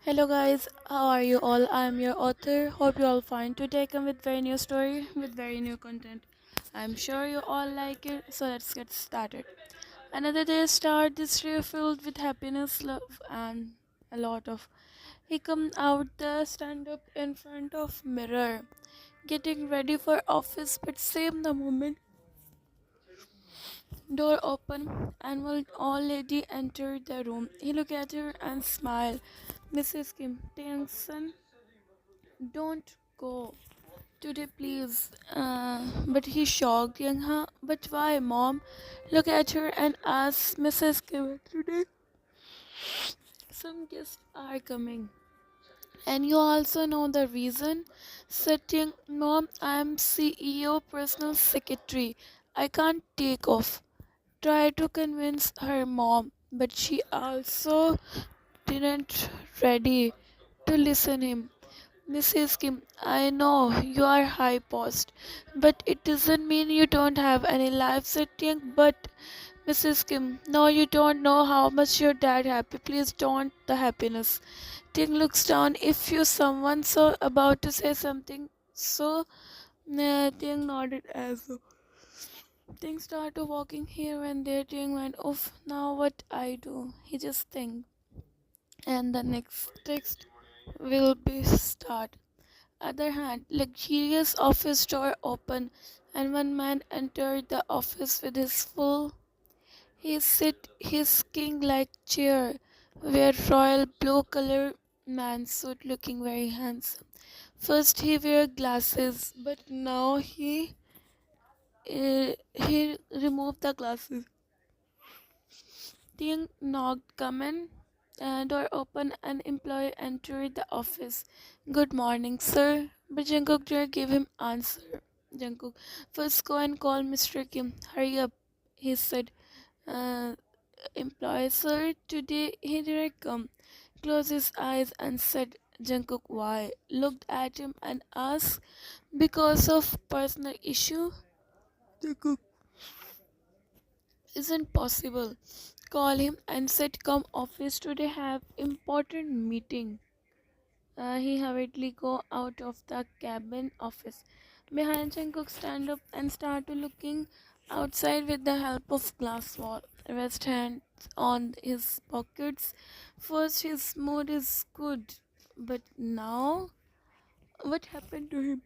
Hello guys, how are you all? I am your author. Hope you all fine. Today I come with very new story with very new content. I'm sure you all like it, so let's get started. Another day start this day filled with happiness, love and a lot of. He come out the stand up in front of mirror, getting ready for office, but same the moment door open and one old lady entered the room. He looked at her and smiled. Mrs. Kim, tension don't go today, please. But he shocked young her. But why, mom? Look at her and ask Mrs. Kim. Today, some guests are coming. And you also know the reason? Sitting, mom, I'm CEO, personal secretary. I can't take off. Try to convince her mom, but she also didn't ready to listen him. Mrs. Kim, I know you are high post, but it doesn't mean you don't have any life setting. But Mrs. Kim, no, you don't know how much your dad happy. Please don't the happiness. Ting looks down. If you someone so about to say something, so Ting nodded as well. Ting started walking here and there. Ting went, oof, now what I do? He just think. And the next text will be start. Other hand, luxurious office door open, and one man entered the office with his full. He sit his king-like chair, where royal blue-color man suit looking very handsome. First he wear glasses, but now he removed the glasses. Ting knocked, come in. Door open, an employee entered the office. Good morning, sir. But Jungkook didn't give him answer. Jungkook, first go and call Mr. Kim. Hurry up, he said. Uh, Employee, sir, today he didn't come. Closed his eyes and said, Jungkook, why? Looked at him and asked, because of personal issue? Jungkook, isn't possible. Call him and said, come office today have important meeting. He hurriedly go out of the cabin office. Behind Jungkook stand up and start to looking outside with the help of glass wall. Rest hands on his pockets. First his mood is good, but now what happened to him?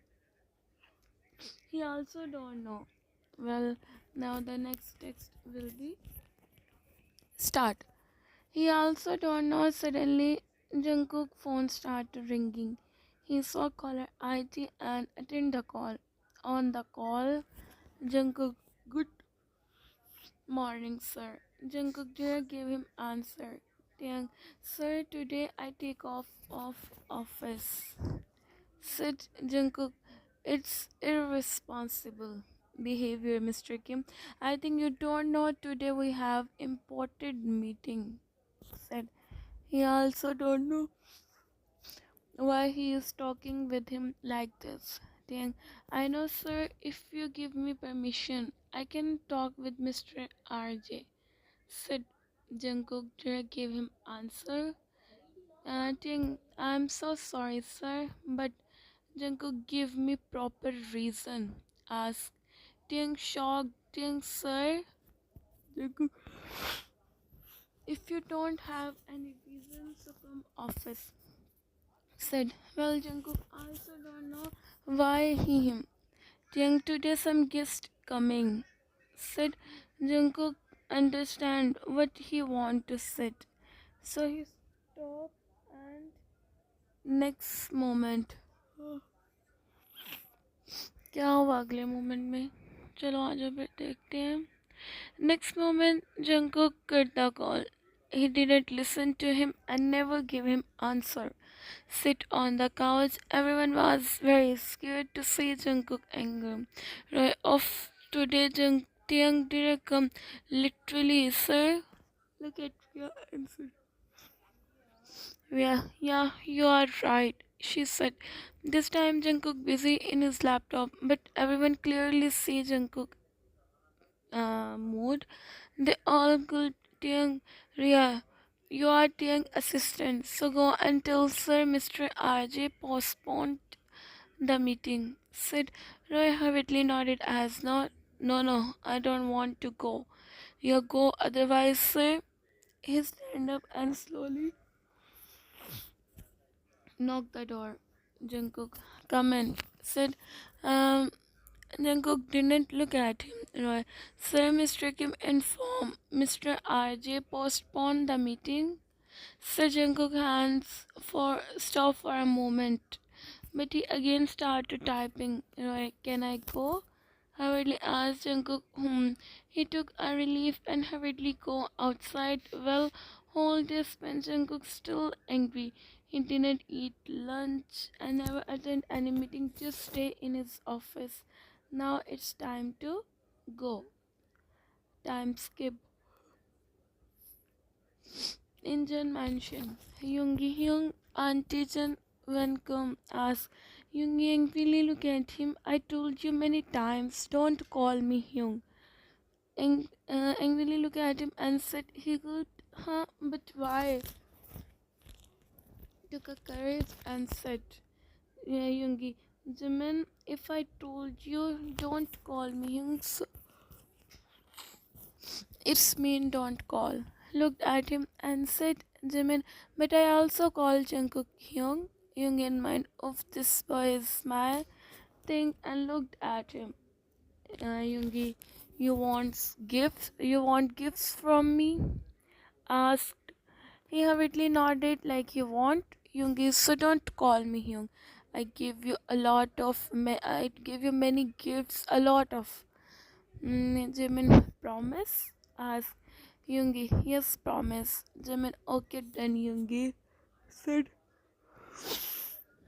He also don't know. Well, now the next text will be start. He also don't know. Suddenly, Jungkook phone started ringing. He saw caller ID and attended the call. On the call, Jungkook, good morning, sir. Jungkook didn't give him answer. Tiang, sir, today I take off of office. Said Jungkook, it's irresponsible behavior, Mr. Kim. I think you don't know today we have important meeting. Said he also don't know why he is talking with him like this. Dang, I know, sir. If you give me permission, I can talk with Mr. RJ. Said Jungkook. Did give him answer? Dang, I'm so sorry, sir, but Jungkook give me proper reason. Ask. Dang, shocked. Dang, sir. Jungkook, if you don't have any reason, so come office. Said, well, Jungkook also don't know why him. Jung today some guest coming. Said Jungkook understand what he want to said. So he stopped and next moment. क्या हुआ अगले moment में चलो आज फिर देखते हैं next moment Jungkook cut the call. He didn't listen to him and never gave him answer. Sit on the couch. Everyone was very scared to see Jungkook anger. Right off today, Taeyang didn't come. Literally, sir. Look at your answer. Yeah, you are right. She said. This time Jungkook busy in his laptop, but everyone clearly see Jungkook mood. They all good. Taeyang, Ria. You are Thnk assistant, so go and tell Sir Mr. RJ postponed the meeting. Said Roy hurriedly nodded as no, I don't want to go. You go, otherwise, sir. He stand up and slowly knocked the door. Jungkook, come in. Said, um, Jungkook didn't look at him. Roy, Sir Mr. Kim informed Mr. RJ postponed the meeting. Sir Jungkook hands for stop for a moment, but he again started typing. Roy, can I go? Hurriedly asked Jungkook whom he took a relief and hurriedly go outside. Well, whole day spent Jungkook still angry. He didn't eat lunch and never attend any meeting, just stay in his office. Now it's time to go. Time skip. Indian mansion. Yoongi Hyung, Auntie Jan Welcome asked. Yoongi angrily looked at him. I told you many times, don't call me Hyung. Angrily looked at him and said, he could, huh, but why? Took a courage and said, yeah, Yoongi, Jimin, if I told you, don't call me Hyung, so it's mean don't call. Looked at him and said, Jimin, but I also call Jungkook Hyung. Hyung in mind of this boy's smile, think and looked at him. Yoongi, you want gifts? You want gifts from me? Asked. He hurriedly nodded like you want. Yoongi, so don't call me Hyung. I give you many gifts, a lot of. Jimin, promise? Asked Yoongi. Yes, promise. Jimin, okay then, Yoongi said.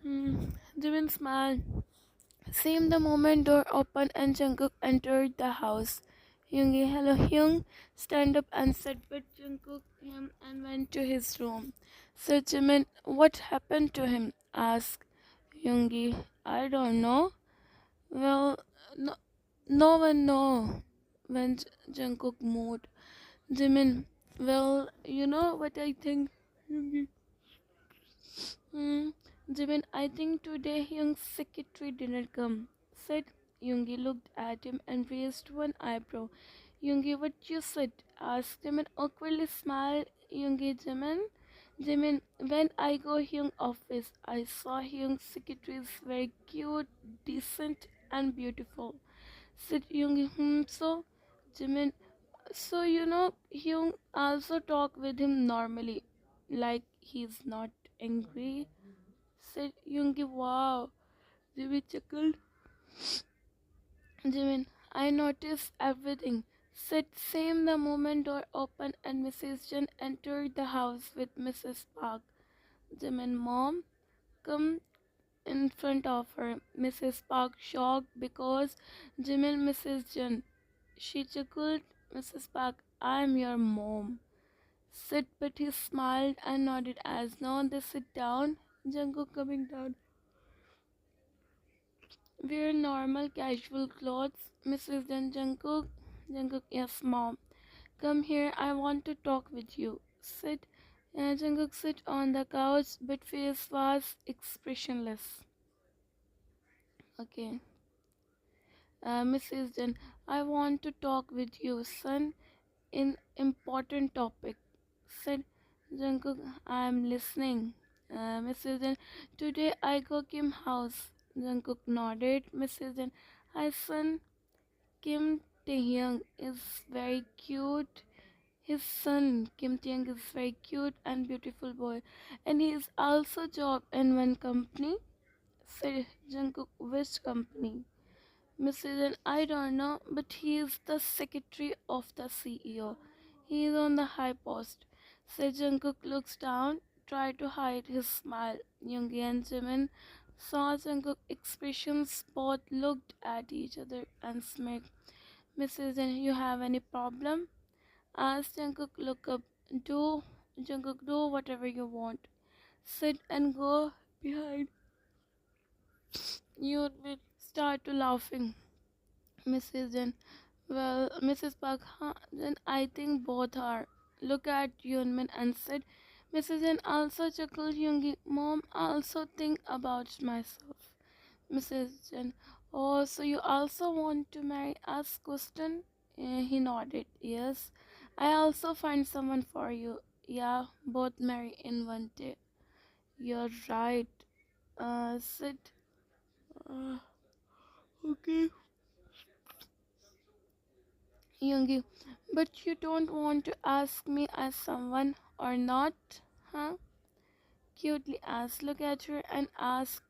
Jimin smiled. Same the moment door opened and Jungkook entered the house. Yoongi, hello Hyung, stand up and said but Jungkook him and went to his room. So Jimin, what happened to him? Asked Yoongi. I don't know. Well, no, no one know when Jungkook moved. Jimin, well, you know what I think? Yoongi. Hmm. Jimin, I think today Hyung's secretary didn't come, said Yoongi. Looked at him and raised one eyebrow. Yoongi, what you said? Asked Jimin, awkwardly smiled. Yoongi, Jimin, when I go Hyung office, I saw Hyung's secretary is very cute, decent, and beautiful. Said Yoongi, so? Jimin, so you know, Hyung also talk with him normally, like he's not angry. Said Yoongi, wow. Jimmy chuckled. Jimin, I noticed everything. Said same the moment door opened and Mrs. Jen entered the house with Mrs. Park. Jimin, mom, come in front of her. Mrs. Park shocked because Jimin, Mrs. Jen. She chuckled. Mrs. Park, I'm your mom. Sit, but he smiled and nodded as now they sit down. Jungkook coming down. Wear normal casual clothes, Mrs. Then Jungkook. Jungkook, yes, mom. Come here, I want to talk with you. Sit. Jungkook sit on the couch, but face was expressionless. Okay. Mrs. Then, I want to talk with you, son, in important topic. Said Jungkook, I am listening. Mrs. Then, today I go Kim house. Jungkook nodded. Mrs. Then, hi son, Kim Taehyung is very cute. His son Kim Taehyung is very cute and beautiful boy, and he is also job in one company. Said Jungkook, which company? Mrs. I don't know, but he is the secretary of the CEO. He is on the high post. Said Jungkook looks down, tried to hide his smile. Yoongi and Jimin saw Jungkook's expressions. Both looked at each other and smirked. Mrs. You have any problem? Asked Jungkook. Look up. Do Jungkook, do whatever you want. Sit and go behind. You will start to laughing. Mrs. Jen. Well, Mrs. Park, huh? Then I think both are. looked at Yunmin and said, Mrs. Jen also chuckled Yoongi. Mom, I also think about myself. Mrs. Jen, oh, so you also want to marry us, Question? He nodded. Yes, I also find someone for you. Yeah, both marry in one day. You're right. Sit. Uh, okay. Yoongi, but you don't want to ask me as someone or not? Huh? Cutely asked. Look at her and ask,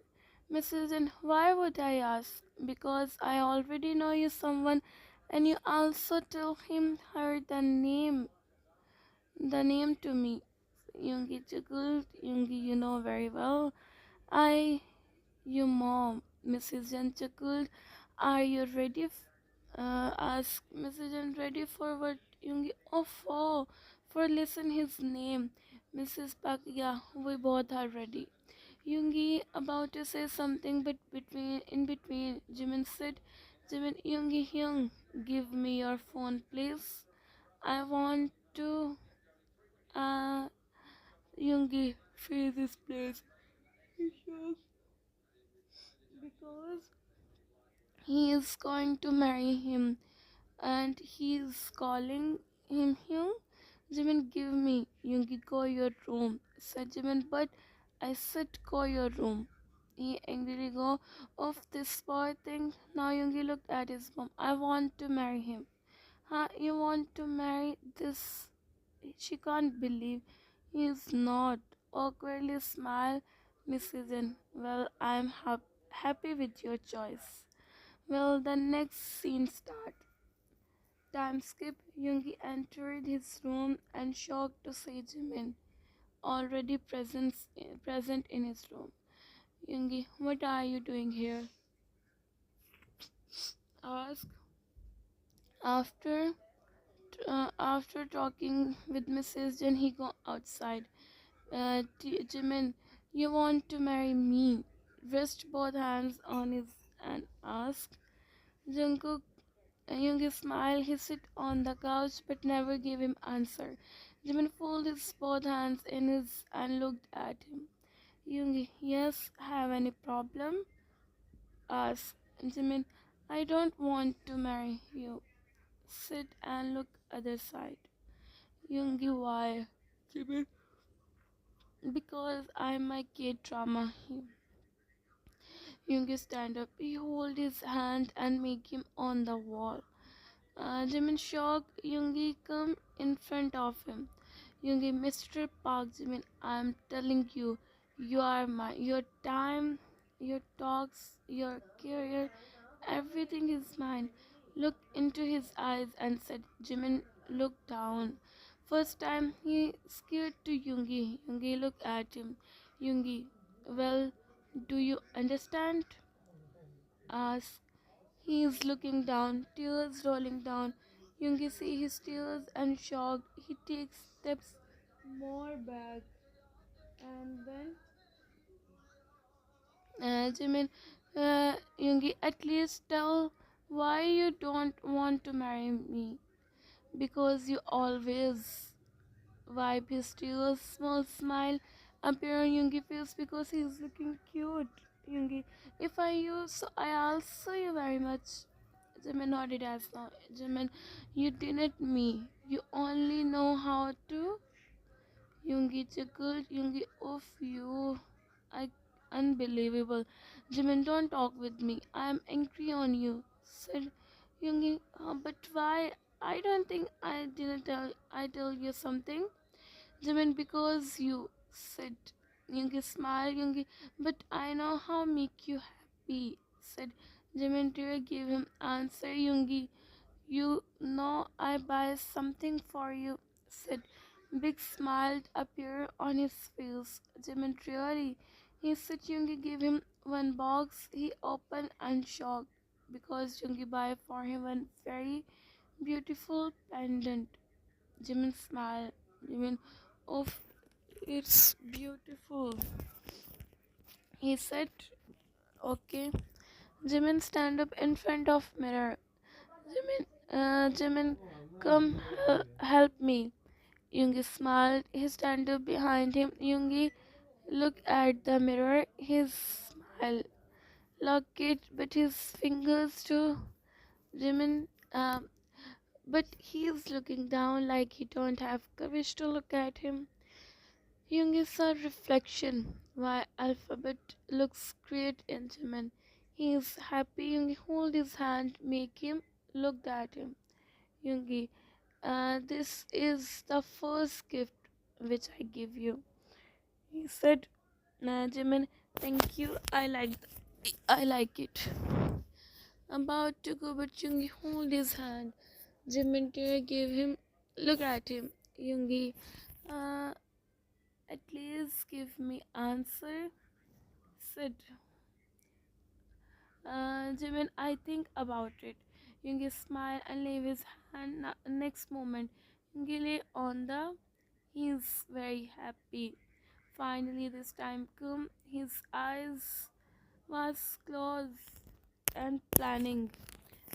Mrs. And why would I ask? Because I already know you someone and you also tell him her the name to me. Yoongi chuckled. Yoongi, you know very well. I You mom, Mrs. Jen chuckled. Are you ready? Asked Mrs. Jen. Ready for what? Yoongi. Oh, for listen his name. Mrs. Park. Yeah, we both are ready. Yoongi about to say something, but in between, Jimin said, Jimin, Yoongi Hyung, give me your phone, please. I want to. Uh, Yoongi, freeze this place. Because he is going to marry him and he is calling him Hyung. Jimin, give me. Yoongi, go your room. Said Jimin, but I said go your room. He angrily go off this boy thing. Now Yoongi looked at his mom. I want to marry him. Huh? You want to marry this? She can't believe he is not. Awkwardly smile, Mrs. N. Well, I'm happy with your choice. Well, the next scene start. Time skip. Yoongi entered his room and shocked to see Jimin already present in his room. Yoongi, what are you doing here? Asked after after talking with Mrs. Jen, he go outside. Jimin, you want to marry me? Rest both hands on his and ask. Jungkook, Yoongi smiled. He sit on the couch but never gave him answer. Jimin folded his both hands in his and looked at him. Yoongi, yes, have any problem? Asked Jimin. I don't want to marry you. Sit and look other side. Yoongi, why? Jimin, because I'm my kid drama. Yoongi stand up. He hold his hand and make him on the wall. Jimin shocked. Yoongi come in front of him. Yoongi, Mr. Park Jimin, I'm telling you, you are my your time, your talks, your career, everything is mine. Looked into his eyes and said, Jimin, look down. First time he scared to Yoongi. Yoongi looked at him. Yoongi, well, do you understand? Asked. He is looking down, tears rolling down. Yoongi see his tears and shocked. He takes steps more back and then Jimin, Yoongi, at least tell why you don't want to marry me. Because you always wipe his tears, small smile appear on Yoongi face because he is looking cute. Yoongi, if I use, so I also you very much. Jimin nodded as now. Jimin, you didn't me. You only know how to. Yoongi chuckled. Yoongi, of you. I unbelievable. Jimin, don't talk with me. I am angry on you. Said Yoongi, but why? I don't think I didn't tell. I tell you something. Jimin, because you said. Yoongi smiled. Yoongi, but I know how make you happy. Said Jimin. Dear, give him answer. Yoongi, you know I buy something for you, said. Big smile appeared on his face. Jimin really. He said Yoongi gave him one box. He opened and shocked because Yoongi buy for him one very beautiful pendant. Jimin smiled. Jimin, oh, it's beautiful. He said, okay. Jimin stand up in front of mirror. Jimin, come help me. Yoongi smiled. He stood behind him. Yoongi looked at the mirror. His smile locked it, but his fingers to Jimin. But he's looking down like he don't have courage to look at him. Jung is a reflection. Why alphabet looks great in Jimin. He is happy. Yoongi hold his hand, make him look at him. Yoongi, this is the first gift which I give you. He said, Jimin, thank you. I like it. About to go, but Yoongi hold his hand. Jimin gave him, look at him. Yoongi, uh, at least give me answer. Said, Jimin, I think about it. Yoongi smiled and leave his hand. Next moment, Yoongi lay on the. He's very happy. Finally, this time come. His eyes was closed and planning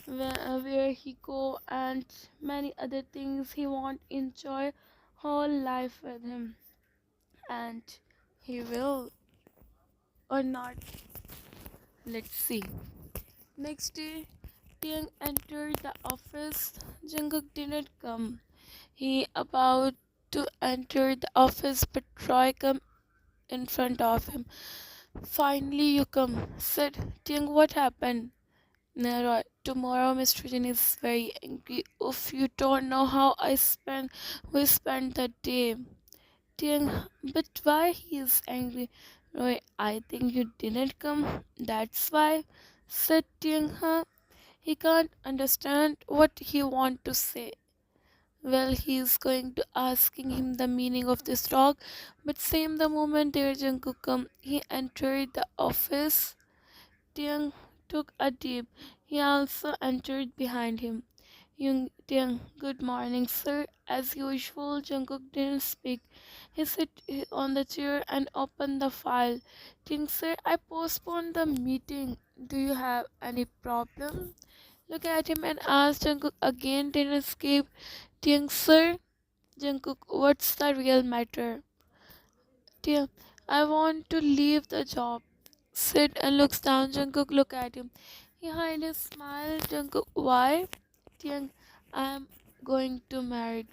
where he go and many other things he want enjoy whole life with him, and he will or not. Let's see. Next day, Tiang entered the office. Jungkook didn't come. He about to enter the office, but Troy come in front of him. Finally, you come, said Tiang. What happened? No, Roy, tomorrow Mr. Jin is very angry. If you don't know how we spent the day. Tiang, but why he is angry? Roy, I think you didn't come. That's why, said Tiang. Huh? He can't understand what he want to say. Well, he is going to asking him the meaning of this talk, but same the moment their Jungkook come, he entered the office. Tiang took a deep. He also entered behind him. Young Tiang, good morning, sir. As usual, Jungkook didn't speak. He sat on the chair and opened the file. Tiang, sir, I postponed the meeting. Do you have any problem? Look at him and ask Jungkook again. Didn't escape. Tiang, sir. Jungkook, what's the real matter? Tiang, I want to leave the job. Sid and looks down. Jungkook look at him. He hides his smile. Jungkook, why? Tiang, I'm going to marry.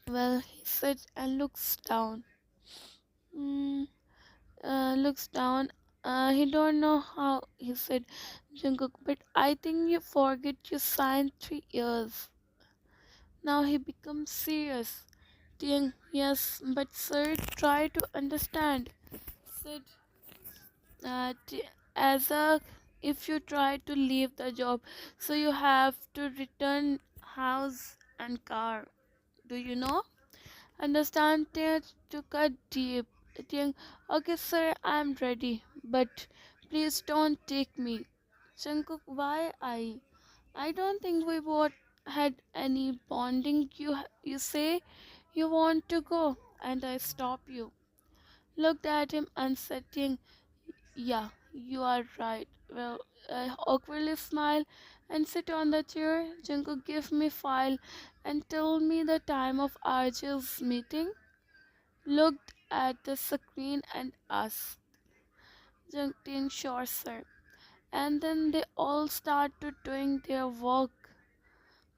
Well, he sits and looks down. Mm, looks down. He don't know how. He said, Jungkook, but I think you forget you signed 3 years. Now he becomes serious. Tiang, yes, but sir, try to understand. Sid, t- as a if you try to leave the job, so you have to return house and car. Do you know? Understand that to cut deep. Think, okay, sir, I'm ready, but please don't take me. Jungkook, why I? I don't think we both had any bonding. You say you want to go, and I stop you. Looked at him and said, yeah, you are right. Well, I awkwardly smile and sit on the chair. Jungkook give me file and tell me the time of Arjun's meeting. Looked at the screen and asked, Jungkook, sure sir. And then they all started doing their work.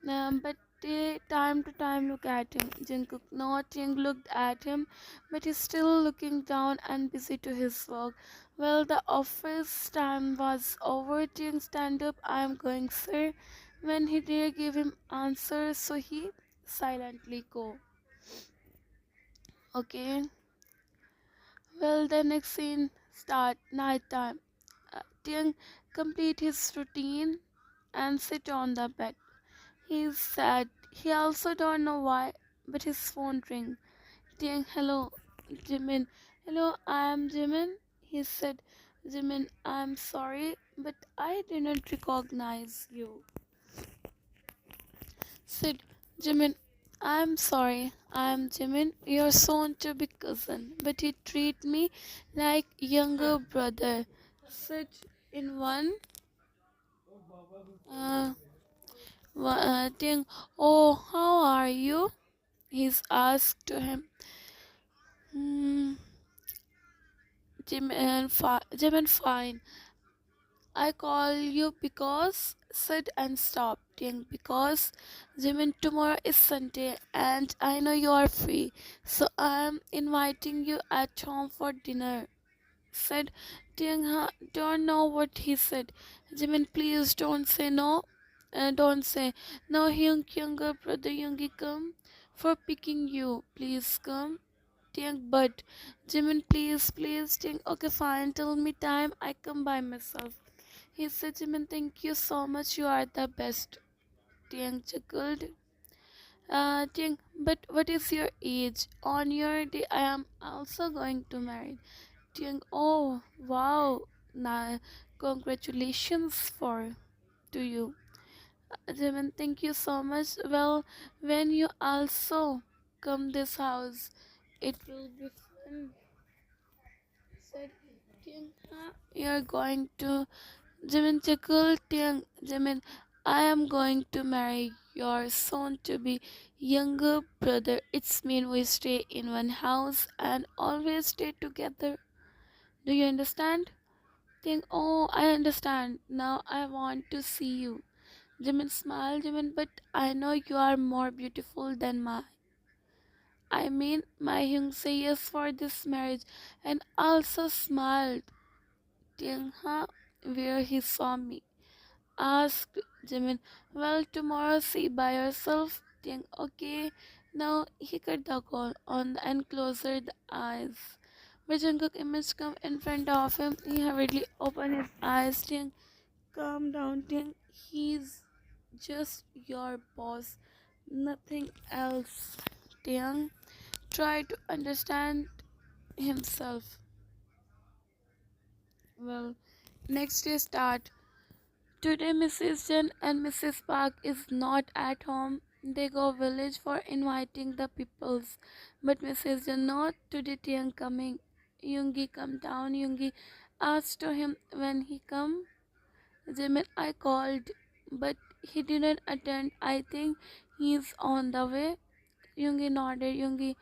But they time to time look at him. Jungkook nodding looked at him, but he's still looking down and busy to his work. Well, the office time was over. Jung stand up. I'm going, sir. When he did give him answer, so he silently go. Okay. Well, the next scene start night time. Tiang complete his routine and sit on the bed. He's sad. He also don't know why, but his phone ring. Tiang, hello, Jimin. Hello, I am Jimin. He said, Jimin, I'm sorry, but I didn't recognize you. Said, Jimin, I'm sorry. I'm Jimin, your soon-to-be cousin, but you treat me like younger brother. Said in one. Uh, Tiang, oh, how are you? He's asked to him, hmm, Jim and fine. I call you because sit and stop. Ting, because Jimin tomorrow is Sunday and I know you are free. So I'm inviting you at home for dinner. Said Ting don't know what he said. Jimin, please don't say no. Don't say no. Younger brother Youngie come for picking you. Please come. Ting, but Jimin, please, Ting. Okay, fine. Tell me time. I come by myself. He said, Jimin, thank you so much. You are the best. Tiang chuckled. Tiang, but what is your age? On your day, I am also going to marry. Tiang, oh, wow. Nah, congratulations for to you. Jimin, thank you so much. Well, when you also come this house, it will be fun. Said Tiang, you're going to Jimin chuckled. Tiang, Jimin, I am going to marry your soon to be younger brother. It's mean we stay in one house and always stay together. Do you understand? Tiang, oh, I understand. Now I want to see you. Jimin smiled, Jimin, but I know you are more beautiful than my Hyung say yes for this marriage and also smiled. Tiang, where he saw me. Asked Jimin, well, tomorrow see by yourself. Ting, okay. Now he cut the call on and closed the eyes. When Jungkook image come in front of him, he hurriedly opened his eyes. Ting, calm down, Ting. He's just your boss, nothing else. Ting, try to understand himself. Well, next day start. Today Mrs. Jen and Mrs. Park is not at home. They go village for inviting the peoples. But Mrs. Jen not today Tiang coming. Yoongi come down. Yoongi asked to him when he come. Jimin I called but he didn't attend. I think he's on the way. Yoongi nodded. Yoongi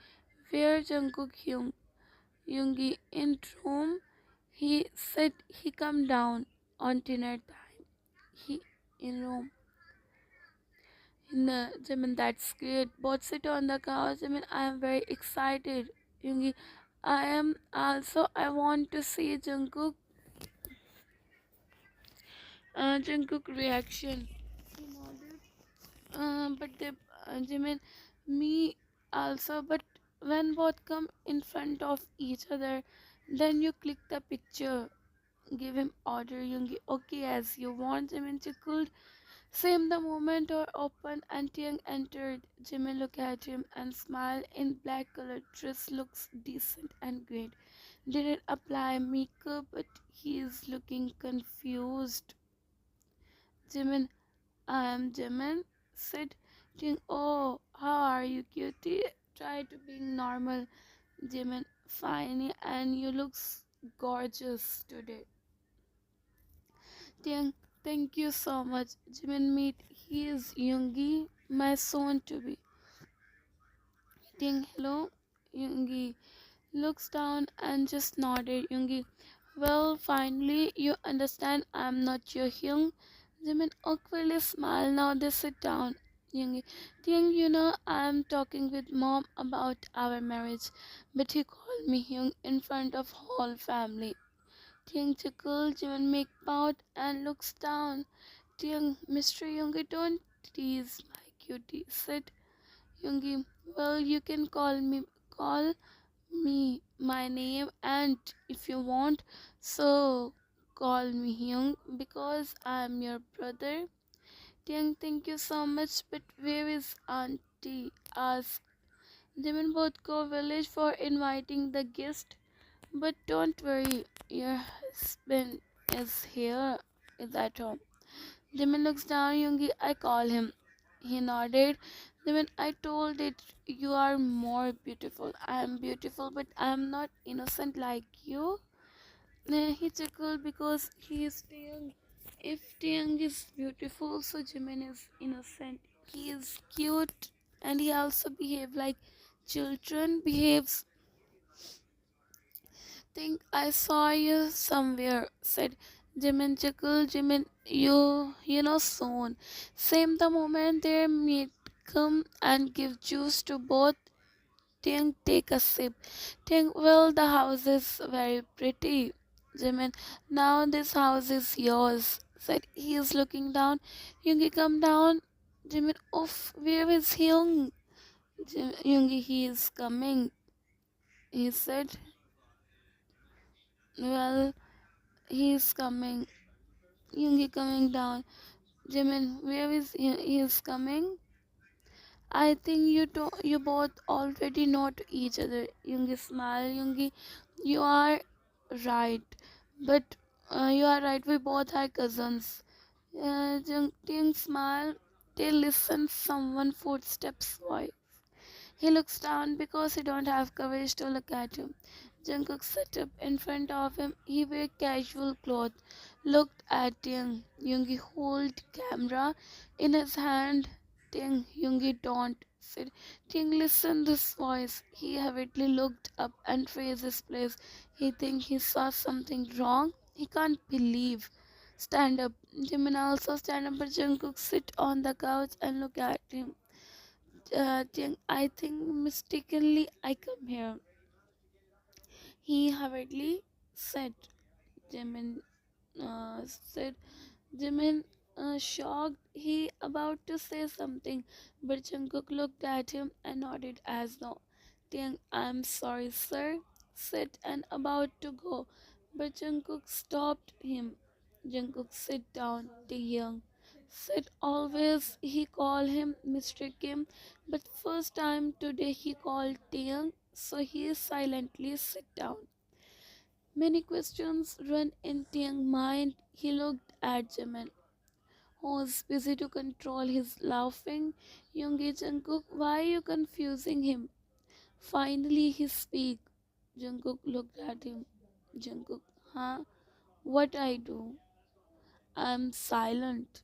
where Jungkook Hyung? Yoongi in room. He said he come down on dinner time. He in Rome. No, Jimin, that's great. Both sit on the couch. Jimin, I am very excited. Yoongi, I am also. I want to see Jungkook reaction. He nodded. But they, Jimin, me also. But when both come in front of each other, then you click the picture. Give him order, Yoongi. Okay, as you want, Jimin. Chuckled. Same the moment door opened and Tiang entered. Jimmy looked at him and smiled. In black colored dress looks decent and great. Didn't apply makeup but he is looking confused. Jimin, I am Jimin, said Tiang. Oh, how are you, cutie? Try to be normal. Jimin, fine and you look gorgeous today. Tiang, thank you so much. Jimin meet, he is Yoongi, my soon to be. Tiang, hello. Yoongi looks down and just nodded. Yoongi, well, finally you understand I'm not your Hyung. Jimin awkwardly smiled. Now they sit down. Yoongi, Tiang, you know I'm talking with mom about our marriage, but he called me Hyung in front of whole family. Tiang chuckles, Jimin make pout and looks down. Tiang, Mr. Yoongi, don't tease my cutie, said Yoongi. Well, you can call me my name and if you want, so call me Hyung because I'm your brother. Tiang, thank you so much, but where is auntie? Asked. Jimin both go village for inviting the guest. But don't worry, your husband is here, is at home. Jimin looks down, Yoongi, I call him. He nodded. Jimin, I told it you are more beautiful. I am beautiful, but I am not innocent like you. He chuckled because he is Taeyang. If Taeyang is beautiful, so Jimin is innocent. He is cute. and he also behave like children behaves. Think I saw you somewhere, said Jimin. Chuckle, Jimin, you know soon. Same the moment they meet, come and give juice to both. Tink, take a sip. Tink, well, the house is very pretty. Jimin, now this house is yours, said he is looking down. Yoongi, come down. Jimin, oof, where is Hyung? Yoongi, he is coming, he said. Well, he is coming. Yoongi coming down. Jimin, where is he is coming? I think you both already know to each other. Yoongi smile. Yoongi, you are right, but you are right. We both are cousins. Jung smile. They listen. Someone footsteps voice. He looks down because he don't have courage to look at him. Jungkook sat up in front of him. He wear casual clothes. Looked at Young. Yoongi hold camera in his hand. Ting, Yoongi don't. Said, Ting, listen this voice. He heavily looked up and raised his place. He think he saw something wrong. He can't believe. Stand up. Jimin also stand up, but Jungkook sit on the couch and look at him. I think mistakenly I come here. He hurriedly said. Jimin said. Jimin shocked. He about to say something, but Jungkook looked at him and nodded as though. Tiang, I'm sorry, sir, said and about to go, but Jungkook stopped him. Jungkook sit down. Taehyung said always he call him Mr. Kim, but first time today he called Taehyung, so he silently sit down. Many questions run in Taehyung's mind. He looked at Jimin, who was busy to control his laughing. Yoongi, Jungkook, why are you confusing him? Finally he speak. Jungkook looked at him. Jungkook, huh? What I do? I'm silent.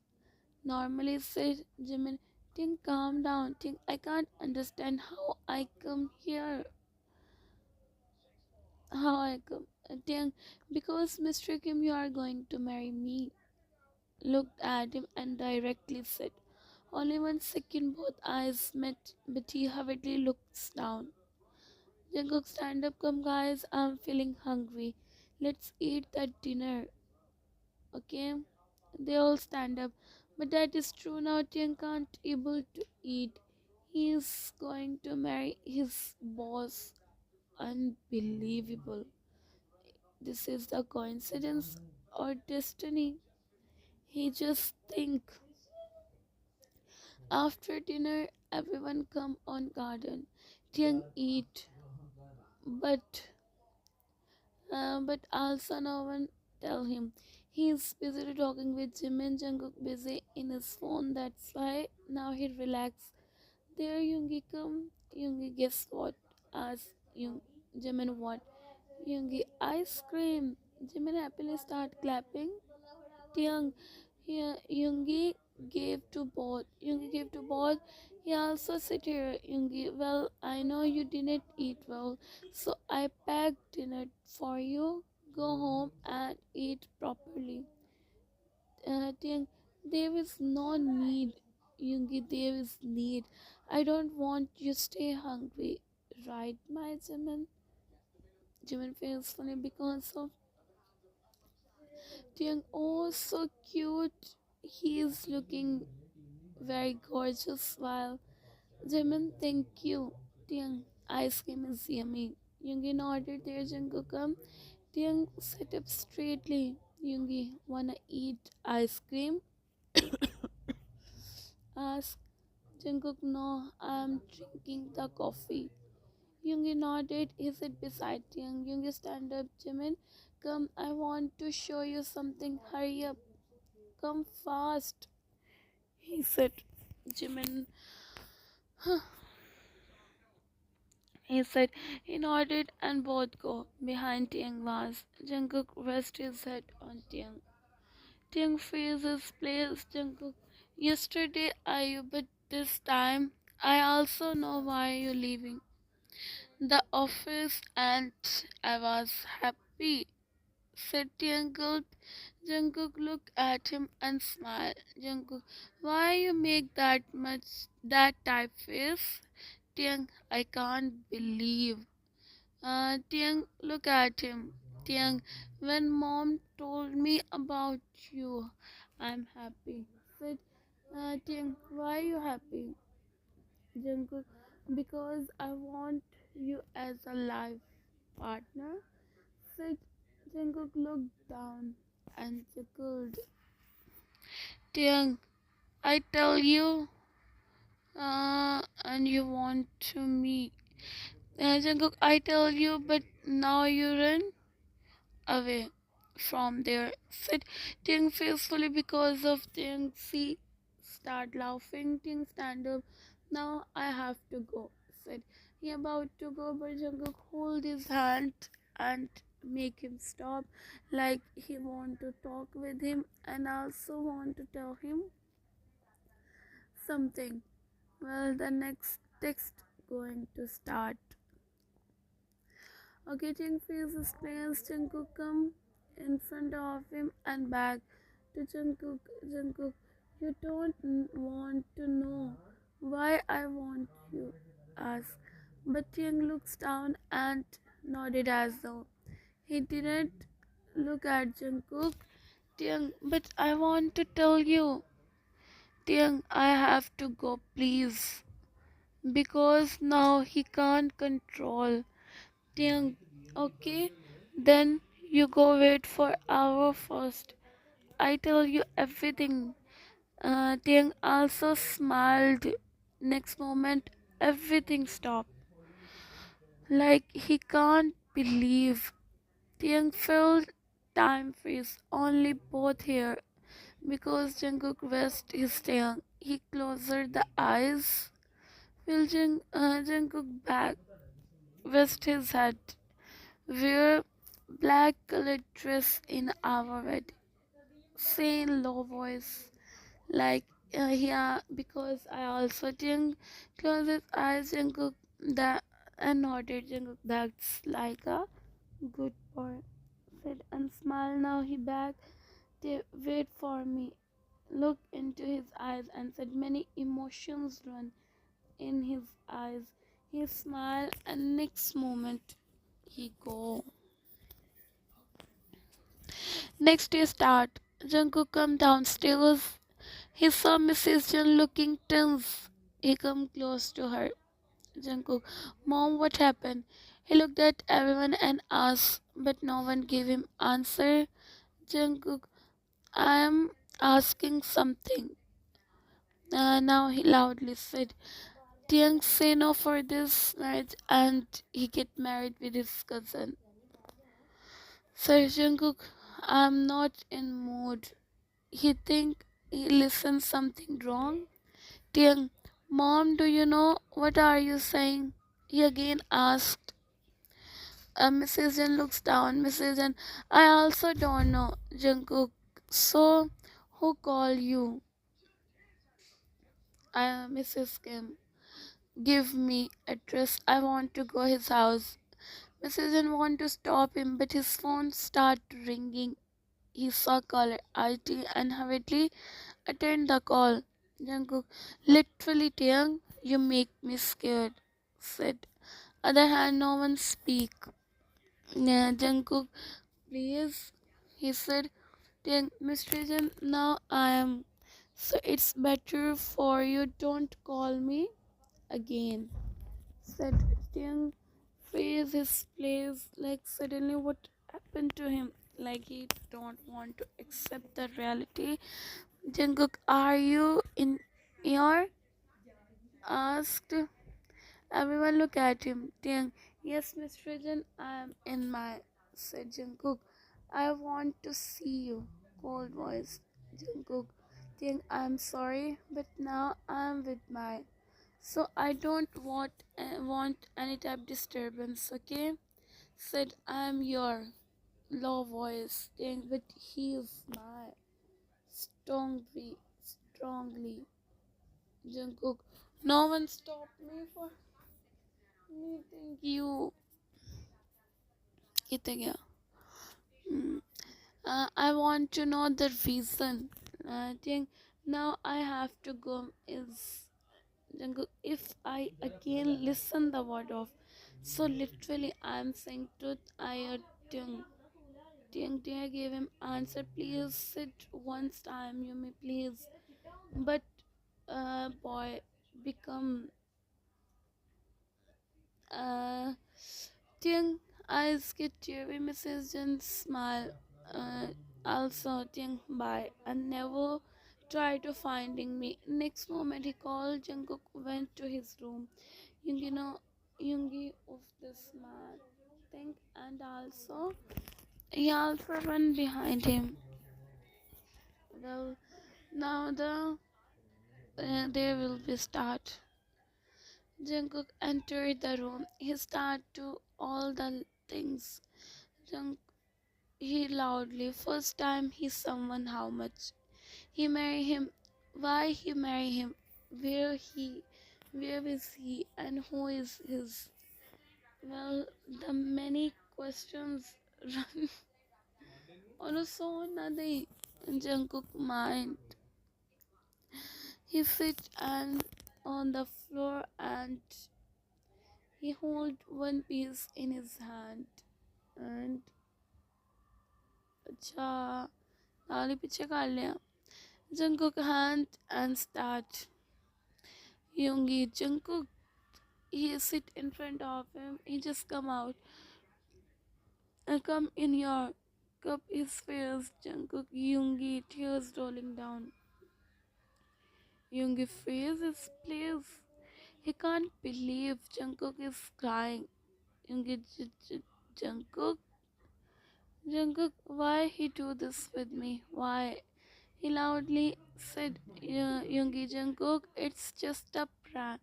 Normally said Jimin, Think calm down. Think I can't understand how I come here. How I come. Think because Mr. Kim you are going to marry me. Looked at him and directly said, only 1 second both eyes met, but he hurriedly looks down. Jungkook, stand up, come guys, I'm feeling hungry. Let's eat that dinner, okay? They all stand up. But that is true now, Jung can't able to eat. He is going to marry his boss. Unbelievable. This is the coincidence or destiny. He just think. After dinner, everyone come on garden. Tiang eat, but also no one tell him. He is busy talking with Jim and Jungkook busy in his phone. That's why now he relax. There Yoongi come. Yoongi guess what? Ask Young Jimin what? Yoongi ice cream. Jimin happily start clapping. Tiang, here Yoongi gave to both. Yoongi gave to both. He also said here, Yoongi, well, I know you didn't eat well, so I packed dinner for you. Go home and eat properly. Tiang, there is no need. Yoongi, there is need. I don't want you stay hungry. Right, my Jimin? Jimin feels funny because of Tiang. Oh, so cute. He is looking very gorgeous while Jimin, thank you. Tiang, ice cream is yummy. Yoongi nodded there, Jungkook come. Tiang sat up straightly. Yoongi, wanna eat ice cream? Asked Jungkook, no, I'm drinking the coffee. Yoongi nodded. He sat beside Tiang. Yoongi stand up. Jimin, come, I want to show you something. Hurry up. Come fast. He said. Jimin, he said. He nodded and both go behind Tiang was. Jungkook rested his head on Tiang. Tiang freezes place. Jungkook, yesterday I but this time I also know why you're leaving the office, and I was happy. Said Jungkook. Jungkook looked at him and smiled. Jungkook, why you make that type face? Tiang, I can't believe. Tiang, look at him. Tiang, when mom told me about you, I'm happy. Said Tiang, why you happy? Jungkook, because I want you as a life partner. Said Jungkook looked down and chuckled. Tiang, I tell you, and you want to me. Jungkook, I tell you, but now you run away from there. Said Ting faithfully because of Ting. See, start laughing. Ting, stand up. Now I have to go. Said he about to go, but Jungkook hold his hand and make him stop, like he want to talk with him and also want to tell him something. Well, the next text going to start. Okay, Ching faces players. Jungkook come in front of him and back to Jungkook. Jungkook, you don't want to know why I want you, ask. But Tiang looks down and nodded as though he didn't look at Jungkook. Tiang, but I want to tell you. Tiang, I have to go, please. Because now he can't control. Tiang, okay, then you go wait for hour first. I tell you everything. Tiang also smiled. Next moment, everything stopped. Like he can't believe. Tiang felt time freeze. Only both here. Because Jungkook raised his tongue. He closed the eyes. Jungkook back, raised his head. Wear black colored dress in our wedding. Say in low voice, like yeah, because I also didn't close his eyes and cook that and nodded. Jungkook, that's like a good boy. Said and smile. Now he back. They wait for me. Look into his eyes and said many emotions run in his eyes. He smiled and next moment he go. Next day start. Jungkook come downstairs. He saw Mrs. Jung looking tense. He come close to her. Jungkook, Mom, what happened? He looked at everyone and asked, but no one gave him answer. Jungkook, I am asking something. Now he loudly said, Tiang say no for this marriage and he get married with his cousin. Sir Jungkook, I'm not in mood. He think he listens something wrong. Tiang, Mom, do you know what are you saying? He again asked. Mrs. Jen looks down. Mrs. Jen, I also don't know. Jungkook, so who called you? Mrs. Kim, give me address. I want to go his house. Mrs. Jen want to stop him, but his phone start ringing. He saw caller ID and hurriedly attend the call. Jungkook, literally, Taeyang, you make me scared, said. Other hand, no one speak. Jungkook, please, he said. Taeyang, Mr. Jin, now I am. So it's better for you don't call me again, said Taeyang. Freeze his place like suddenly what happened to him, like he don't want to accept the reality. Jungkook, are you in your? Asked. Everyone look at him. Tiang, yes, Miss Rajan, I am in my, said Jungkook. I want to see you. Cold voice. Jungkook, Tiang, I'm sorry, but now I'm with my. So I don't want any type disturbance, okay? Said I'm your low voice. Tiang, but he is my strongly. Jungkook, No one stopped me for meeting you. कितने गया? Hmm. I want to know the reason. I think now I have to go. Is if I again listen the word of, so literally I'm saying truth. I think. I gave him answer. Please sit once time. You may please. But boy, become uh Tiang eyes get teary message and smile. Also Tiang bye and never try to finding me. Next moment he called Jungkook went to his room. Yoongi know Yoongi of this man. Think and also he also ran behind him. Well now there will be start. Jungkook entered the room. He started to all the things. Jung he loudly. First time he someone how much. He marry him. Why he marry him? Where is he and who is his? Well, the many questions run on a so nothing in Jungkook mind. He sit and on the floor and he hold one piece in his hand and अच्छा नाली पीछे काट लिया Jungkook hand and start. Yoongi Jungkook he sit in front of him. He just come out and come in your cup his face. Jungkook Yoongi tears rolling down. Yoongi face is place. He can't believe Jungkook is crying. Yoongi Jungkook Jungkook why he do this with me? Why? He loudly said, Yoongi Jungkook, it's just a prank.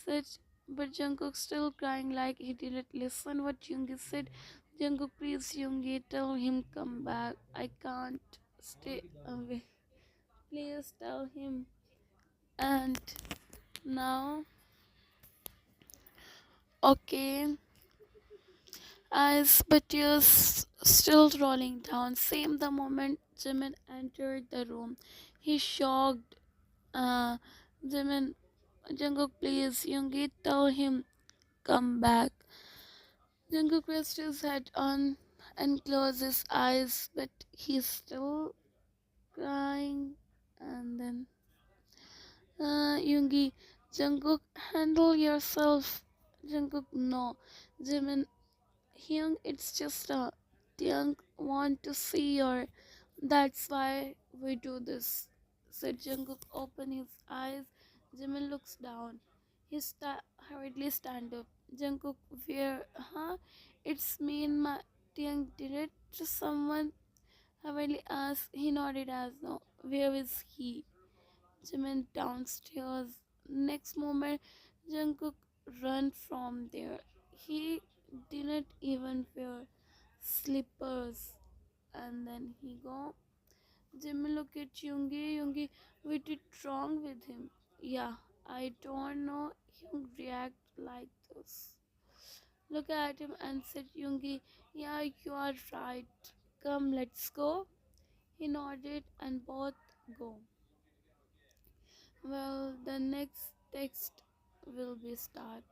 Said, but Jungkook still crying like he didn't listen what Yoongi said. Jungkook, please, Yoongi, tell him come back. I can't stay away. Please tell him. And now, okay, as but tears still rolling down. Same the moment Jimin entered the room, he shocked. Jimin Jungkook, please, Yoongi, tell him come back. Jungkook rests his head on and closes his eyes, but he's still crying. And then, Yoongi, Jungkook, handle yourself. Jungkook, no. Jimin, Hyung, it's just a Young want to see your. That's why we do this. Said Jungkook, open his eyes. Jimin looks down. He hurriedly stand up. Jungkook, where? Huh? It's me and my Tiang did it. Just someone hurriedly asked. He nodded as no. Where is he? Jimin downstairs. Next moment, Jungkook run from there. He didn't even wear slippers. And then he go. Jimmy look at Yoongi. Yoongi, what did wrong with him? Yeah, I don't know. Young react like this. Look at him and said, Yoongi, yeah, you are right. Come, let's go. He nodded and both go. Well, the next text will be start.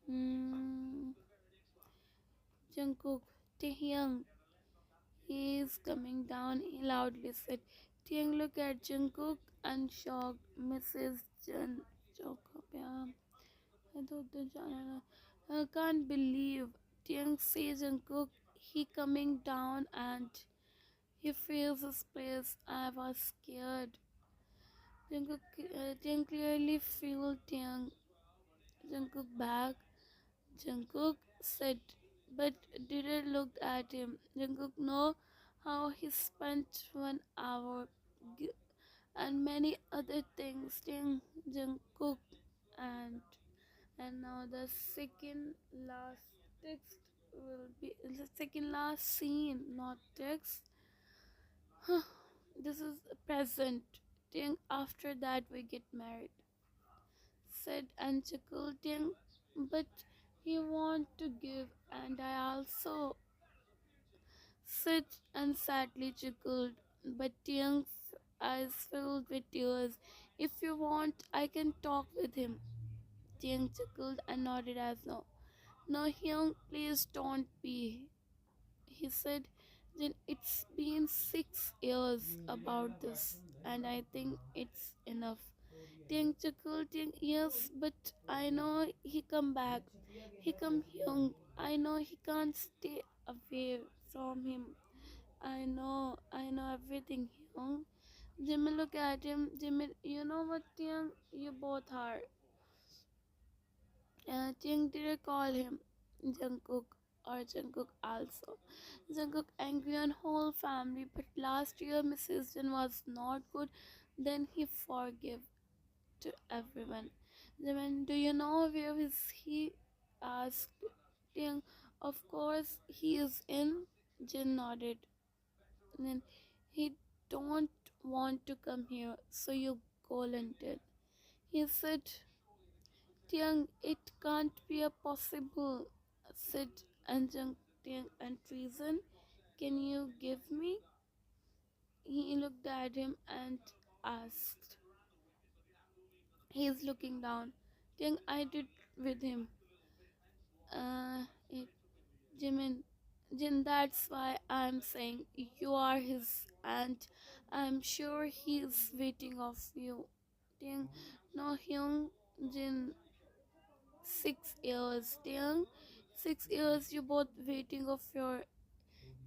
Hmm. Jungkook, Taehyung, he is coming down, he loudly said. Taehyung looked at Jungkook and shocked. Mrs. Jun. I can't believe Taehyung sees Jungkook. He coming down and he feels his place. I was scared. Taehyung clearly feel Jungkook back. Jungkook said, but didn't look at him. Jungkook know how he spent 1 hour and many other things. Jungkook and and now the second last text will be the second last scene, not text. This is present. Think after that we get married, said and chuckled Ting. But he want to give, and I also said and sadly chuckled. But Ting's eyes filled with tears. If you want, I can talk with him. Ting chuckled and nodded as no. No, Hyung, please don't be, he said. Then it's been 6 years about this, and I think it's enough. Ting chuckled, Ting, yes, but I know he come back. He come young. I know he can't stay away from him. I know everything, young. Jimmy look at him. Jimmy, you know what, Ting? You both are. Ting did I call him Jungkook or Jungkook also. Jungkook angry on whole family, but last year Mrs. Jin was not good. Then he forgave to everyone. Then, do you know where is he? Asked Ting. Of course he is in. Jin nodded. Then he don't want to come here, so you go London. He said, Tiang, it can't be a possible, said Anjang Tiang, and treason. Can you give me? He looked at him and asked. He's looking down. Tiang, I did with him. It, Jimin, Jin, that's why I'm saying you are his aunt. I'm sure he's waiting of you. Tiang, no, Hyung, Jin, 6 years. Tiang, 6 years you both waiting of your.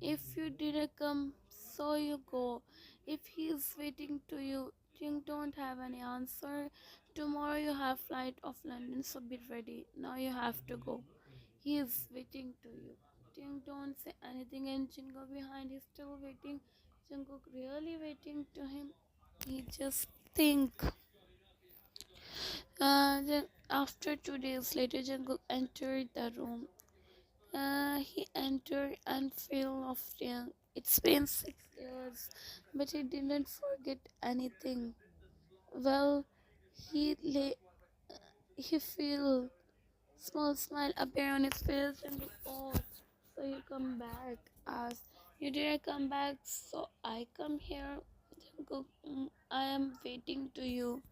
If you didn't come, so you go. If he's waiting to you, you don't have any answer. Tomorrow you have flight of London, so be ready. Now you have to go. He is waiting to you. Ting don't say anything and Jingo behind is still waiting. Jungkook really waiting to him. He just think. Then after 2 days later, Jungkook entered the room. He entered and fell off young. It's been 6 years, but he didn't forget anything. Well, he lay, he feel small smile appear on his face and oh, so you come back? Asked, you didn't come back, so I come here. Jungkook, I am waiting to you.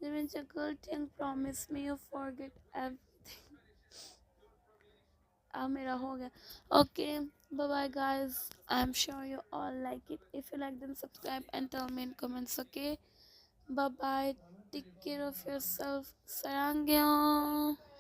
Then Jungkook, promise me you forget everything. मेरा हो गया. Okay, bye bye guys. I'm sure you all like it. If you like, then subscribe and tell me in comments. Okay, bye bye. Take care of yourself. Sarangyo.